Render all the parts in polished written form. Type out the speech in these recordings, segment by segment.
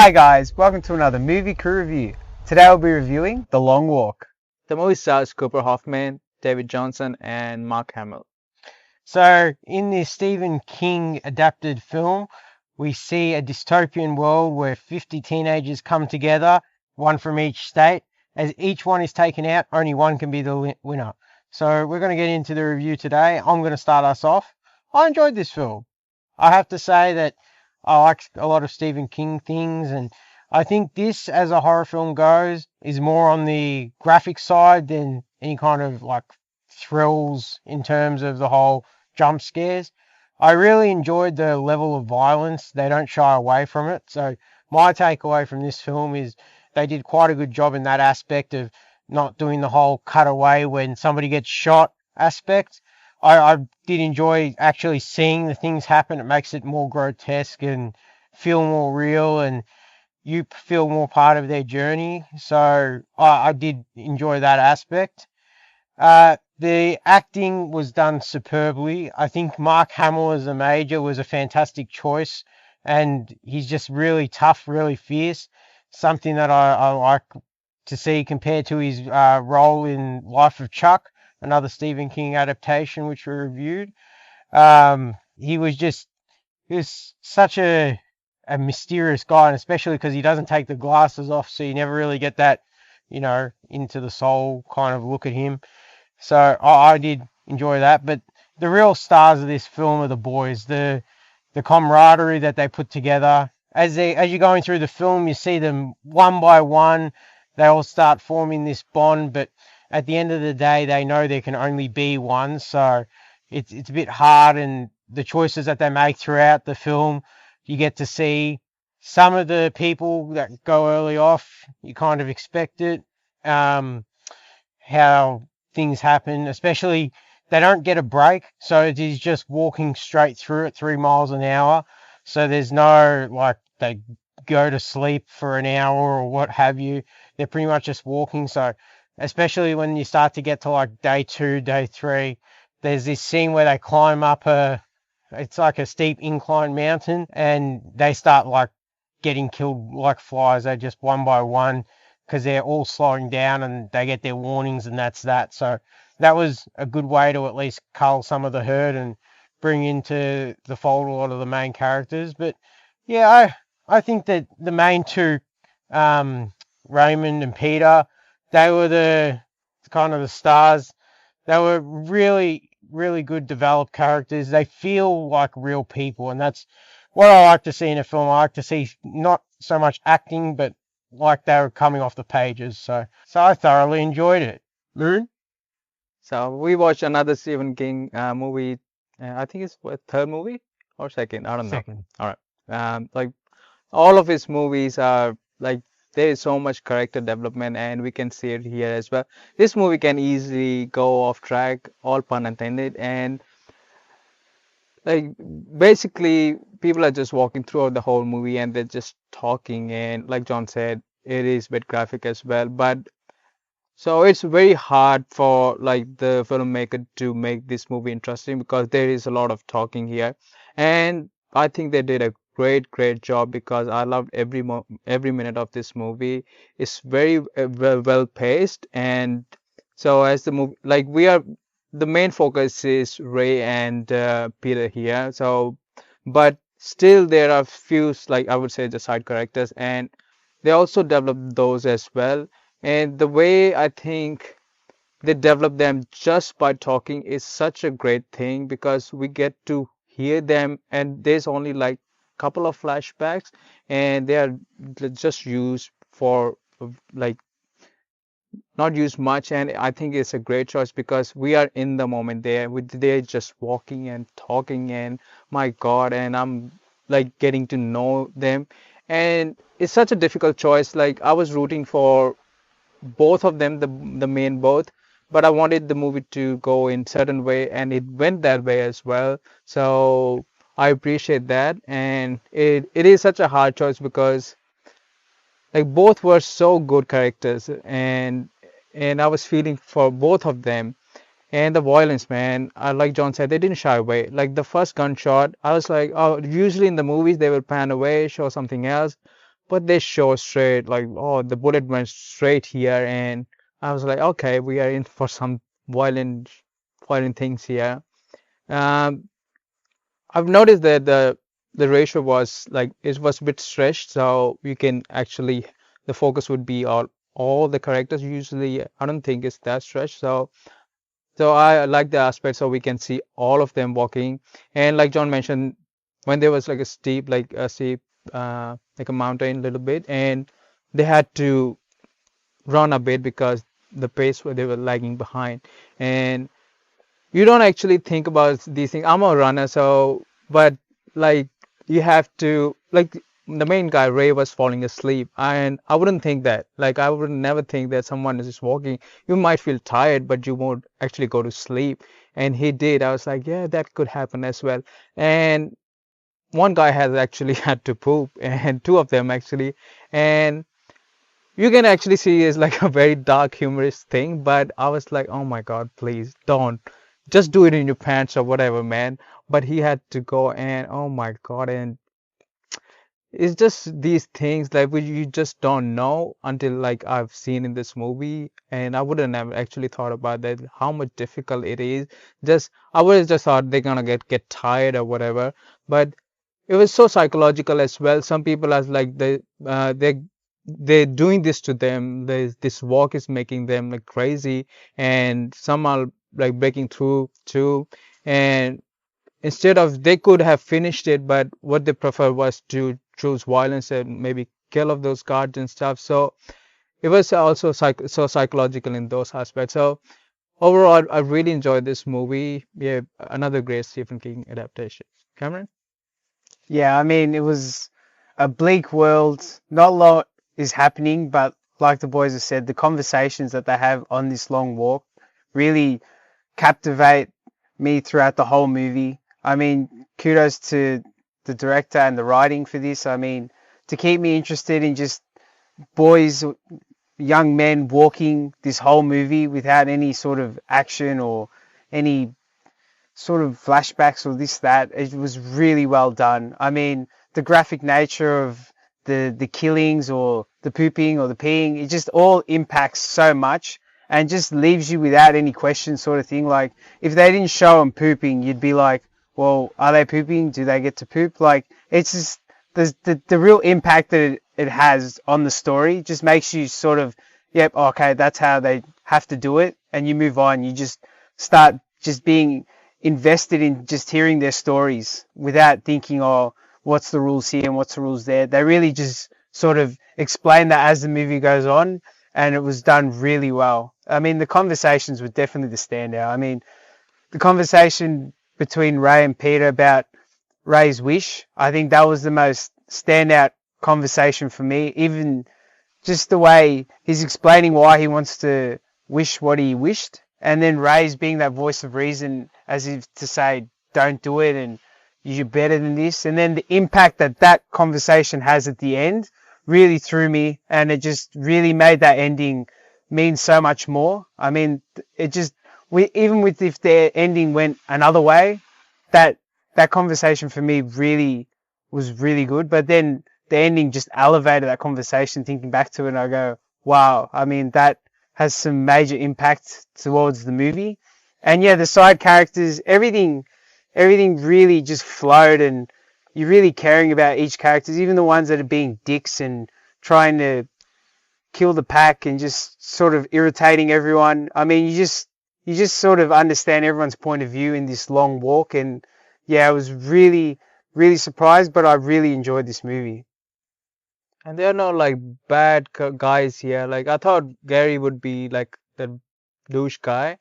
Hi guys, welcome to another movie crew review. Today we'll be reviewing The Long Walk. The movie stars Cooper Hoffman, David Johnson, and Mark Hamill. So, in this Stephen King adapted film, we see a dystopian world where 50 teenagers come together, one from each state. As each one is taken out, only one can be the winner. So, we're going to get into the review today. I'm going to start us off. I enjoyed this film. I have to say that I like a lot of Stephen King things, and I think this, as a horror film goes, is more on the graphic side than any kind of like thrills in terms of the whole jump scares. I really enjoyed the level of violence. They don't shy away from it. So my takeaway from this film is they did quite a good job in that aspect of not doing the whole cutaway when somebody gets shot aspect. I did enjoy actually seeing the things happen. It makes it more grotesque and feel more real, and you feel more part of their journey. So I did enjoy that aspect. The acting was done superbly. I think Mark Hamill as the Major was a fantastic choice, and he's just really tough, really fierce. Something that I like to see compared to his role in Life of Chuck, another Stephen King adaptation which we reviewed. He was such a mysterious guy, and especially because he doesn't take the glasses off, so you never really get that, into the soul kind of look at him. So I did enjoy that. But the real stars of this film are the boys, the camaraderie that they put together. As you're going through the film, you see them one by one. They all start forming this bond, but at the end of the day, they know there can only be one. So it's a bit hard, and the choices that they make throughout the film, you get to see some of the people that go early off. You kind of expect it. How things happen, especially they don't get a break, so it is just walking straight through at 3 miles an hour. So there's no like they go to sleep for an hour or what have you. They're pretty much just walking. So especially when you start to get to like day 2, day 3, there's this scene where they climb up it's like a steep incline mountain, and they start like getting killed like flies. They just one by one, because they're all slowing down and they get their warnings, and that's that. So that was a good way to at least cull some of the herd and bring into the fold a lot of the main characters. But yeah, I think that the main two, Raymond and Peter, they were the kind of the stars. They were really, really good developed characters. They feel like real people, and that's what I like to see in a film. I like to see not so much acting, but like they were coming off the pages. So I thoroughly enjoyed it. Moon? So we watched another Stephen King movie. I think it's what, third movie or second. I don't know. Second. All right. Like all of his movies are like there is so much character development, and we can see it here as well. This movie can easily go off track, all pun intended, and like basically people are just walking throughout the whole movie and they're just talking, and like John said, it is a bit graphic as well, but so it's very hard for like the filmmaker to make this movie interesting because there is a lot of talking here, and I think they did a great job because I loved every minute of this movie. It's very well paced, and so as the movie like we are the main focus is Ray and Peter here. So but still there are few like I would say the side characters, and they also develop those as well. And the way I think they develop them just by talking is such a great thing because we get to hear them, and there's only like couple of flashbacks, and they are just used for like not used much, and I think it's a great choice because we are in the moment there with they're just walking and talking, and my God, and I'm like getting to know them, and it's such a difficult choice. Like I was rooting for both of them, the main both, but I wanted the movie to go in certain way, and it went that way as well. So I appreciate that, and it is such a hard choice because like both were so good characters, and I was feeling for both of them. And the violence, man, like John said, they didn't shy away. Like the first gunshot, I was like, oh, usually in the movies they will pan away, show something else, but they show straight like, oh, the bullet went straight here, and I was like, okay, we are in for some violent, violent things here. Um, I've noticed that the ratio was like it was a bit stretched, so you can actually the focus would be on all the characters. Usually, I don't think it's that stretched, so I like the aspect so we can see all of them walking. And like John mentioned, when there was like a steep, like a mountain a little bit, and they had to run a bit because the pace where they were lagging behind. And you don't actually think about these things. I'm a runner, so but like you have to like the main guy Ray was falling asleep, and I wouldn't think that. Like I would never think that someone is just walking. You might feel tired, but you won't actually go to sleep. And he did. I was like, yeah, that could happen as well. And one guy has actually had to poop, and two of them actually, and you can actually see it's like a very dark humorous thing, but I was like, oh my God, please don't. Just do it in your pants or whatever, man. But he had to go, and oh my God, and it's just these things like which you just don't know until like I've seen in this movie, and I wouldn't have actually thought about that how much difficult it is. Just I would have just thought they're gonna get tired or whatever, but it was so psychological as well. Some people are like they're doing this to them. This walk is making them like crazy, and some are like breaking through too. And instead of they could have finished it, but what they prefer was to choose violence and maybe kill off those guards and stuff. So it was also so psychological in those aspects. So overall, I really enjoyed this movie. Yeah, another great Stephen King adaptation. Cameron? Yeah, I mean, it was a bleak world. Not a lot is happening, but like the boys have said, the conversations that they have on this long walk really captivate me throughout the whole movie. I mean, kudos to the director and the writing for this. I mean, to keep me interested in just boys, young men walking this whole movie without any sort of action or any sort of flashbacks or this that, it was really well done. I mean, the graphic nature of the killings or the pooping or the peeing, it just all impacts so much and just leaves you without any question, sort of thing. Like if they didn't show them pooping, you'd be like, well, are they pooping? Do they get to poop? Like it's just the real impact that it has on the story just makes you sort of, yep, okay, that's how they have to do it, and you move on. You just start just being invested in just hearing their stories without thinking, oh, what's the rules here and what's the rules there. They really just sort of explain that as the movie goes on, and it was done really well. I mean, the conversations were definitely the standout. I mean, the conversation between Ray and Peter about Ray's wish, I think that was the most standout conversation for me. Even just the way he's explaining why he wants to wish what he wished, and then Ray's being that voice of reason as if to say, don't do it and you're better than this. And then the impact that that conversation has at the end really threw me, and it just really made that ending mean so much more. I mean, it just, even with if their ending went another way, that conversation for me really was really good. But then the ending just elevated that conversation. Thinking back to it, and I go, wow. I mean, that has some major impact towards the movie. And yeah, the side characters, everything really just flowed, and you're really caring about each character, even the ones that are being dicks and trying to kill the pack and just sort of irritating everyone. I mean, you just sort of understand everyone's point of view in this long walk. And yeah, I was really, really surprised, but I really enjoyed this movie. And there are no like bad guys here. Like I thought Gary would be like the douche guy.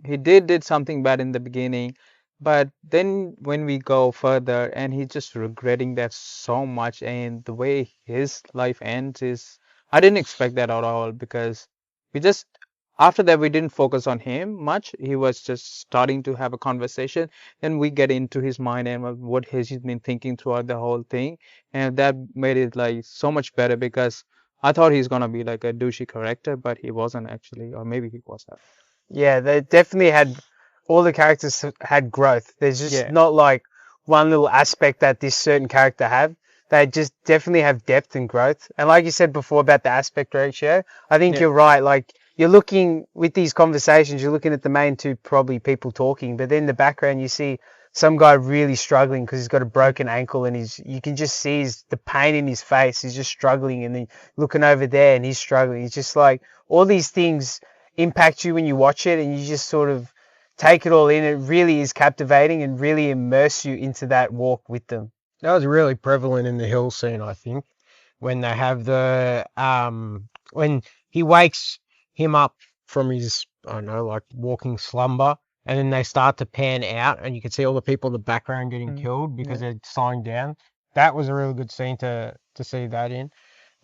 He did something bad in the beginning, but then when we go further and he's just regretting that so much, and the way his life ends is I didn't expect that at all, because we just after that we didn't focus on him much. He was just starting to have a conversation, then we get into his mind and what he's been thinking throughout the whole thing, and that made it like so much better, because I thought he's gonna be like a douchey character, but he wasn't actually, or maybe he was. Yeah, they definitely had, all the characters had growth. There's just Yeah. not like one little aspect that this certain character had. they just definitely have depth and growth. And like you said before about the aspect ratio, I think Yeah. you're right. Like you're looking with these conversations, you're looking at the main two, probably people talking, but then in the background you see some guy really struggling because he's got a broken ankle and you can just see the pain in his face. He's just struggling, and then looking over there and he's struggling. It's just like all these things impact you when you watch it, and you just sort of take it all in. It really is captivating and really immerse you into that walk with them. That was really prevalent in the hill scene, I think, when they have the when he wakes him up from his, I don't know, like walking slumber, and then they start to pan out, and you can see all the people in the background getting killed because they're slowing down. That was a really good scene to see that in.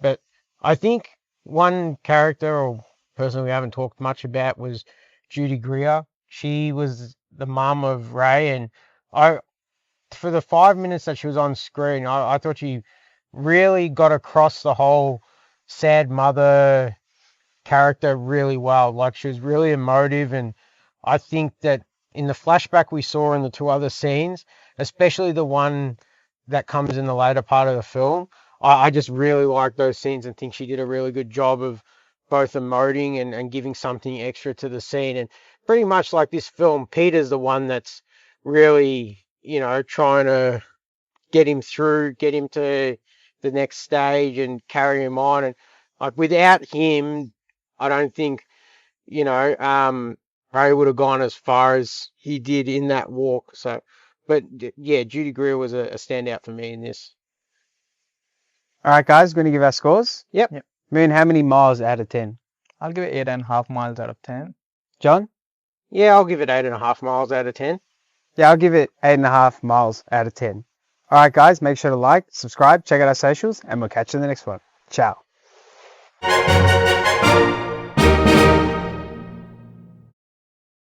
But I think one character or person we haven't talked much about was Judy Greer. She was the mum of Ray, and I, for the 5 minutes that she was on screen, I thought she really got across the whole sad mother character really well. Like, she was really emotive, and I think that in the flashback we saw in the two other scenes, especially the one that comes in the later part of the film, I just really like those scenes and think she did a really good job of both emoting and giving something extra to the scene. And pretty much like this film, Peter's the one that's really, trying to get him through, get him to the next stage and carry him on. And like without him, I don't think, Ray would have gone as far as he did in that walk. So, but yeah, Judy Greer was a standout for me in this. All right, guys, going to give our scores. Yep. Moon, how many miles out of 10? I'll give it 8.5 miles out of 10. John? Yeah, I'll give it 8.5 miles out of 10. Yeah, I'll give it 8.5 miles out of 10. All right, guys, make sure to like, subscribe, check out our socials, and we'll catch you in the next one. Ciao.